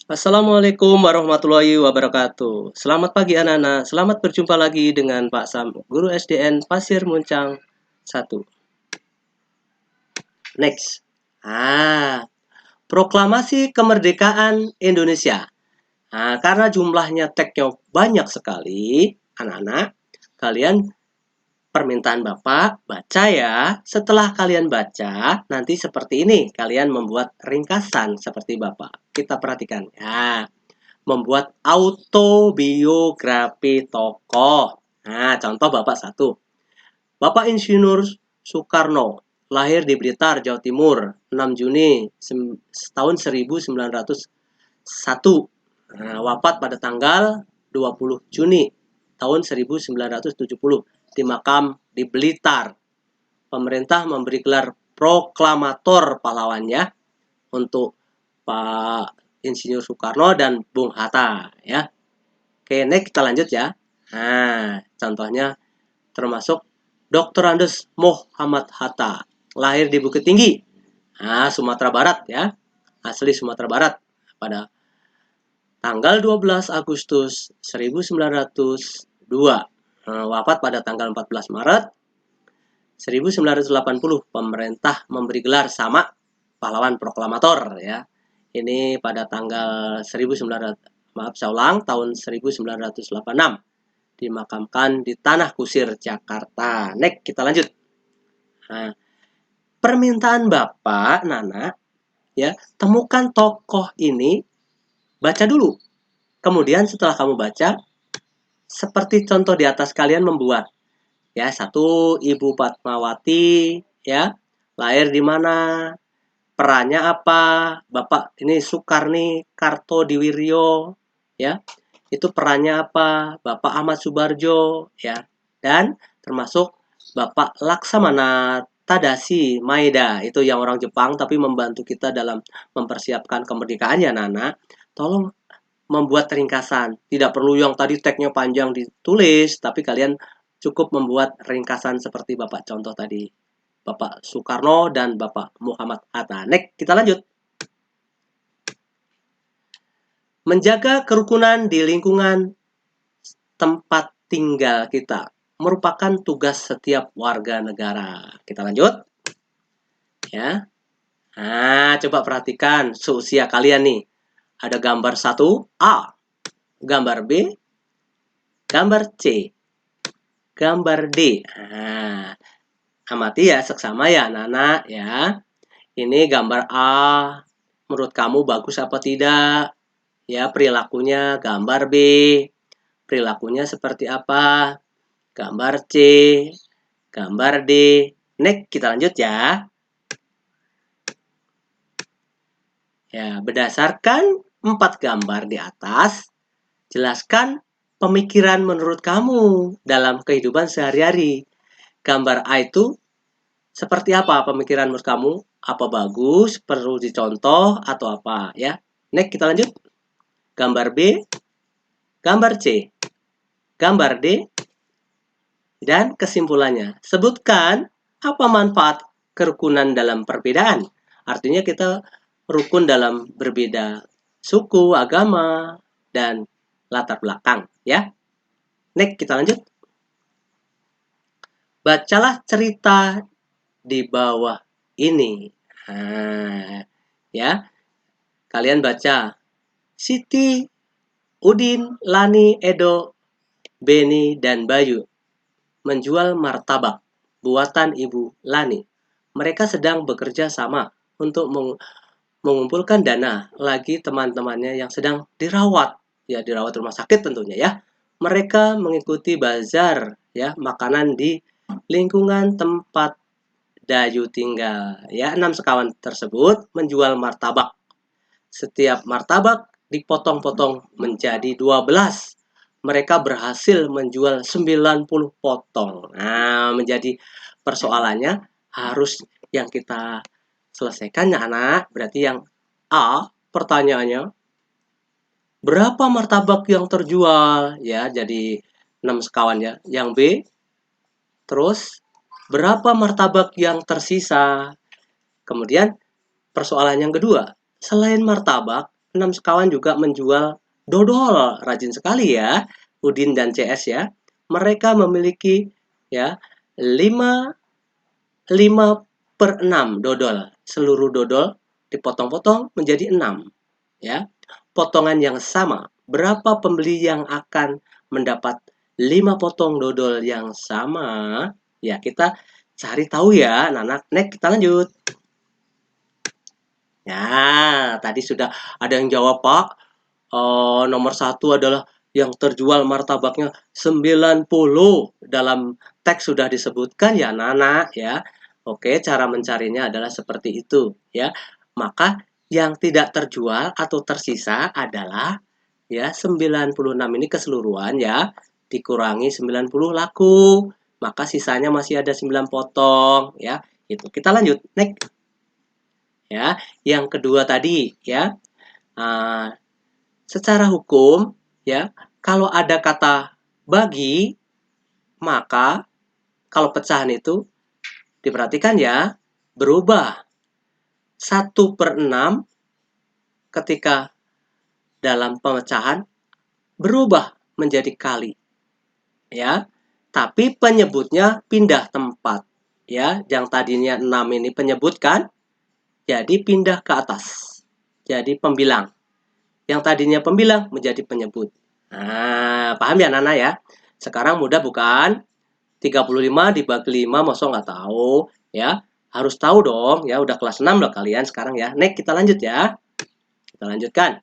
Assalamualaikum warahmatullahi wabarakatuh. Selamat pagi anak-anak. Selamat berjumpa lagi dengan Pak Sam, Guru SDN Pasir Muncang 1. Next. Proklamasi Kemerdekaan Indonesia. Karena jumlahnya tagnya banyak sekali, anak-anak, kalian permintaan Bapak baca ya. Setelah kalian baca, nanti seperti ini. Kalian membuat ringkasan seperti Bapak. Kita perhatikan ya. Membuat autobiografi tokoh. Contoh Bapak satu. Bapak Insinyur Soekarno lahir di Blitar, Jawa Timur, 6 Juni tahun 1901. Wafat pada tanggal 20 Juni tahun 1970 di makam di Blitar. Pemerintah memberi gelar proklamator pahlawan ya untuk Pak Insinyur Soekarno dan Bung Hatta ya. Oke, next kita lanjut ya. Contohnya termasuk Dr. Andes Muhammad Hatta, lahir di Bukit Tinggi, Sumatera Barat ya, asli Sumatera Barat pada tanggal 12 Agustus 1902. Wafat pada tanggal 14 Maret 1980. Pemerintah memberi gelar sama pahlawan proklamator ya. Ini pada tanggal 1986 dimakamkan di Tanah Kusir, Jakarta. Next, kita lanjut. Permintaan Bapak, Nana, ya, temukan tokoh ini, baca dulu. Kemudian setelah kamu baca, seperti contoh di atas kalian membuat. Ya, satu, Ibu Fatmawati, ya, lahir di mana, perannya apa, Bapak ini Soekarni Kartodiwiryo, ya, itu perannya apa, Bapak Ahmad Subarjo, ya, dan termasuk Bapak Laksamana Tadashi Maeda, itu yang orang Jepang tapi membantu kita dalam mempersiapkan kemerdekaannya, Nana. Tolong membuat ringkasan, tidak perlu yang tadi tagnya panjang ditulis, tapi kalian cukup membuat ringkasan seperti Bapak contoh tadi, Bapak Soekarno dan Bapak Muhammad Hatta. Next, kita lanjut. Menjaga kerukunan di lingkungan tempat tinggal kita merupakan tugas setiap warga negara. Kita lanjut. Ya. Coba perhatikan seusia kalian nih. Ada gambar 1A, gambar B, gambar C, gambar D. Amati ya, seksama ya anak-anak ya. Ini gambar A, menurut kamu bagus apa tidak? Ya, perilakunya. Gambar B, perilakunya seperti apa? Gambar C, gambar D. Next, kita lanjut ya. Ya, berdasarkan 4 gambar di atas, jelaskan pemikiran menurut kamu dalam kehidupan sehari-hari. Gambar A itu seperti apa pemikiran menurut kamu? Apa bagus, perlu dicontoh, atau apa ya? Next, kita lanjut. Gambar B, gambar C, gambar D, dan kesimpulannya. Sebutkan apa manfaat kerukunan dalam perbedaan. Artinya kita rukun dalam berbeda suku, agama, dan latar belakang ya. Next, kita lanjut. Bacalah cerita di bawah ini. Ya. Kalian baca. Siti, Udin, Lani, Edo, Beni, dan Bayu menjual martabak buatan Ibu Lani. Mereka sedang bekerja sama untuk mengumpulkan dana lagi teman-temannya yang sedang dirawat. Ya, dirawat rumah sakit tentunya ya. Mereka mengikuti bazar ya, makanan di lingkungan tempat Dayu tinggal. Ya, 6 sekawan tersebut menjual martabak. Setiap martabak dipotong-potong menjadi 12. Mereka berhasil menjual 90 potong. Menjadi persoalannya harus yang kita selesaikan ya anak. Berarti yang A, pertanyaannya, berapa martabak yang terjual? Ya, jadi 6 sekawan ya. Yang B, terus berapa martabak yang tersisa? Kemudian persoalan yang kedua, selain martabak, 6 sekawan juga menjual dodol. Rajin sekali ya, Udin dan CS ya. Mereka memiliki ya 5 5/6 dodol. Seluruh dodol dipotong-potong menjadi 6 ya. Potongan yang sama. Berapa pembeli yang akan mendapat 5 potong dodol yang sama? Ya, kita cari tahu ya, anak-anak. Next, kita lanjut. Ya, tadi sudah ada yang jawab, Pak. Nomor 1 adalah yang terjual martabaknya 90. Dalam teks sudah disebutkan ya, anak-anak ya. Oke, cara mencarinya adalah seperti itu ya. Maka yang tidak terjual atau tersisa adalah ya 96 ini keseluruhan ya, dikurangi 90 laku. Maka sisanya masih ada 9 potong ya. Itu. Kita lanjut. Next. Ya, yang kedua tadi ya. Secara hukum ya, kalau ada kata bagi, maka kalau pecahan itu diperhatikan ya, berubah 1/6 ketika dalam pemecahan berubah menjadi kali ya. Tapi penyebutnya pindah tempat ya. Yang tadinya 6 ini penyebut kan, jadi pindah ke atas. Jadi pembilang. Yang tadinya pembilang menjadi penyebut. Nah, paham ya Nana ya? Sekarang mudah bukan? 35 dibagi 5, masa nggak tahu ya? Harus tahu dong ya, udah kelas 6 loh kalian sekarang ya. Next, kita lanjut ya. Kita lanjutkan.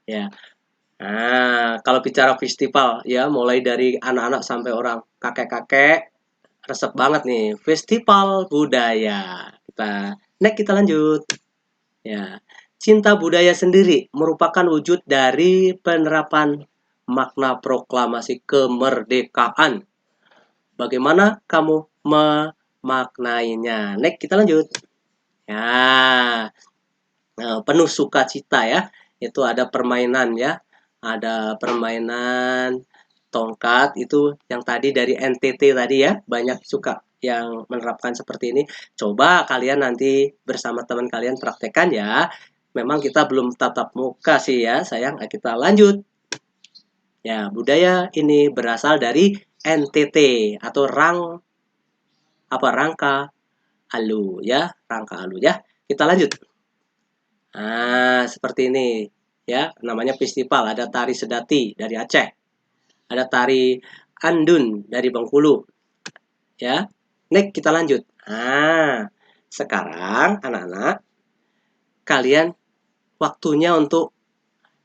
Ya. Nah, kalau bicara festival ya, mulai dari anak-anak sampai orang kakek-kakek, resep banget nih. Festival budaya. Next, kita lanjut. Ya. Cinta budaya sendiri merupakan wujud dari penerapan makna proklamasi kemerdekaan. Bagaimana kamu memaknainya? Next, kita lanjut. Ya, penuh sukacita ya. Itu ada permainan ya. Ada permainan tongkat itu yang tadi dari NTT tadi ya. Banyak suka yang menerapkan seperti ini. Coba kalian nanti bersama teman kalian praktekkan ya. Memang kita belum tatap muka sih ya, sayang. Kita lanjut. Ya, budaya ini berasal dari NTT atau rangka alu ya, rangka alu ya. Kita lanjut. Nah, seperti ini ya, namanya festival. Ada tari sedati dari Aceh. Ada tari andun dari Bengkulu. Ya. Next, kita lanjut. Nah, sekarang anak-anak kalian waktunya untuk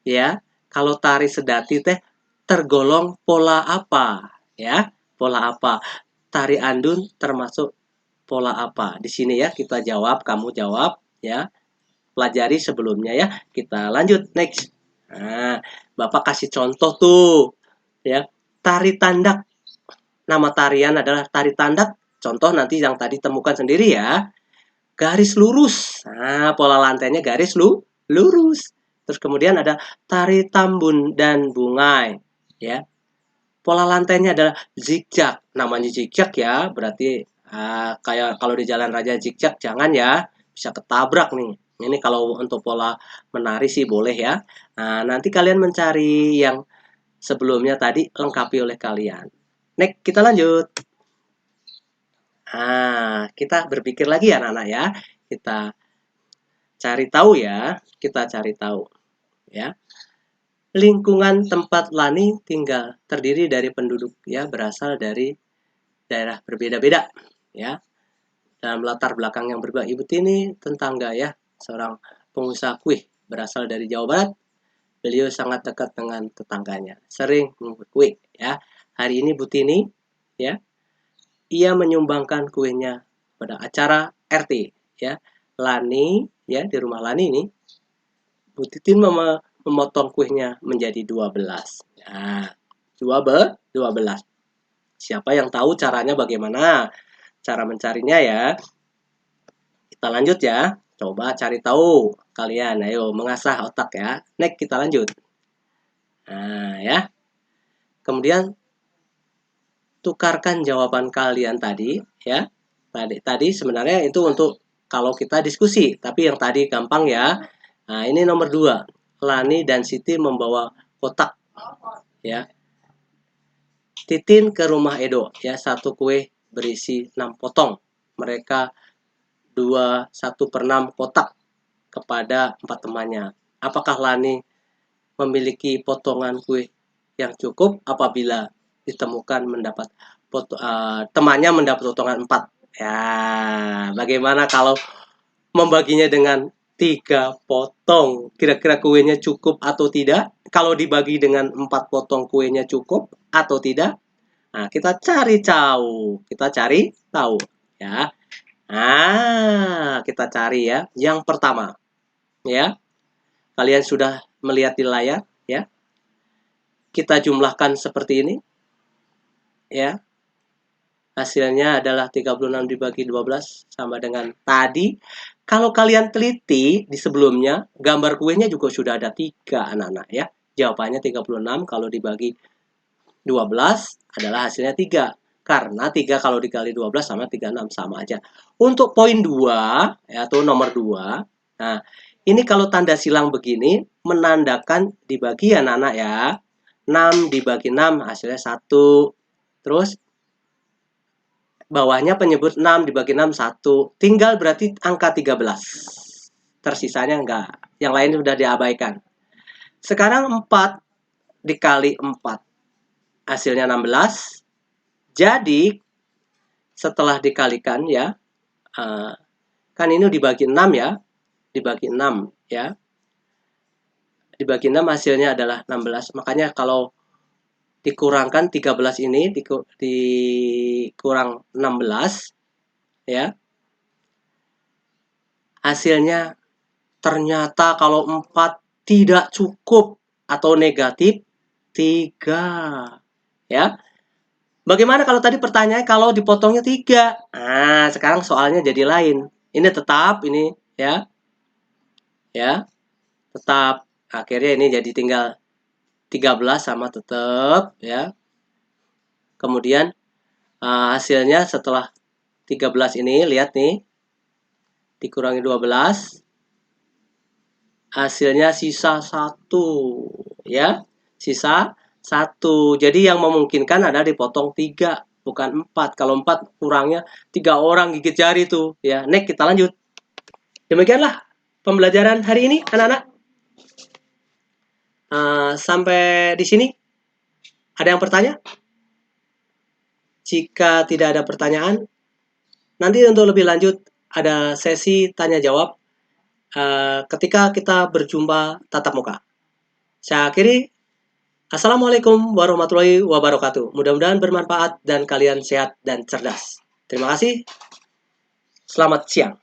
ya, kalau tari sedati teh tergolong pola apa? Ya, pola apa? Tari andun termasuk pola apa? Di sini ya kita jawab, kamu jawab ya. Pelajari sebelumnya ya. Kita lanjut next. Nah, Bapak kasih contoh tuh ya. Tari tandak. Nama tarian adalah tari tandak. Contoh nanti yang tadi temukan sendiri ya. Garis lurus. Nah, pola lantainya garis lurus. Terus kemudian ada tari tambun dan bungai ya. Pola lantainya adalah zigzag. Namanya zigzag ya, berarti kayak kalau di jalan raya zigzag jangan ya, bisa ketabrak nih. Ini kalau untuk pola menari sih boleh ya. Nah, nanti kalian mencari yang sebelumnya tadi lengkapi oleh kalian. Next, kita lanjut. Nah, kita berpikir lagi ya anak-anak ya. Kita cari tahu ya, kita cari tahu ya. Lingkungan tempat Lani tinggal terdiri dari penduduk ya, berasal dari daerah berbeda-beda ya. Dalam latar belakang yang berbeda, Ibu Tini tetangga ya, seorang pengusaha kue berasal dari Jawa Barat. Beliau sangat dekat dengan tetangganya, sering membuat kue ya. Hari ini Bu Tini ya, ia menyumbangkan kuenya pada acara RT ya. Lani ya, di rumah Lani ini Bu Titin memotong kuenya menjadi 12. Nah, 12. Siapa yang tahu caranya bagaimana? Cara mencarinya ya. Kita lanjut ya. Coba cari tahu kalian. Ayo mengasah otak ya. Next, kita lanjut. Nah, ya. Kemudian tukarkan jawaban kalian tadi ya. Tadi sebenarnya itu untuk kalau kita diskusi, tapi yang tadi gampang ya. Nah, ini nomor 2. Lani dan Siti membawa kotak, ya. Titin ke rumah Edo, ya, satu kue berisi 6 potong. Mereka 1/6 kotak kepada 4 temannya. Apakah Lani memiliki potongan kue yang cukup apabila ditemukan temannya mendapat potongan 4? Ya, bagaimana kalau membaginya dengan 3 potong? Kira-kira kuenya cukup atau tidak? Kalau dibagi dengan 4 potong, kuenya cukup atau tidak? Nah, kita cari tahu, ya. Nah, kita cari ya. Yang pertama, ya. Kalian sudah melihat di layar, ya. Kita jumlahkan seperti ini, ya. Hasilnya adalah 36 dibagi 12 sama dengan tadi. Kalau kalian teliti di sebelumnya, gambar kuenya juga sudah ada 3, anak-anak, ya. Jawabannya 36 kalau dibagi 12 adalah hasilnya 3. Karena 3 kalau dikali 12 sama 36, sama aja. Untuk poin 2, yaitu nomor 2. Nah, ini kalau tanda silang begini, menandakan dibagi, anak-anak, ya. 6 dibagi 6, hasilnya 1. Terus, bawahnya penyebut 6 dibagi 6, 1. Tinggal berarti angka 13. Tersisanya enggak. Yang lain sudah diabaikan. Sekarang 4 dikali 4. Hasilnya 16. Jadi, setelah dikalikan, ya, kan ini dibagi 6, ya. Dibagi 6, ya. Dibagi 6 hasilnya adalah 16. Makanya kalau dikurangkan 13 ini, dikurang 16, ya. Hasilnya ternyata kalau 4 tidak cukup atau negatif 3, ya. Bagaimana kalau tadi pertanyaannya kalau dipotongnya 3? Nah, sekarang soalnya jadi lain. Ini tetap, ini, ya. Ya, tetap. Akhirnya ini jadi tinggal 13 sama tetap, ya. Kemudian hasilnya setelah 13 ini, lihat nih. Dikurangi 12. Hasilnya sisa 1, ya. Sisa 1. Jadi yang memungkinkan adalah dipotong 3, bukan 4. Kalau 4 kurangnya 3 orang gigit jari tuh, ya. Next, kita lanjut. Demikianlah pembelajaran hari ini, anak-anak. Sampai di sini. Ada yang bertanya? Jika tidak ada pertanyaan, nanti untuk lebih lanjut ada sesi tanya jawab ketika kita berjumpa tatap muka. Saya akhiri. Assalamualaikum warahmatullahi wabarakatuh. Mudah-mudahan bermanfaat dan kalian sehat dan cerdas. Terima kasih. Selamat siang.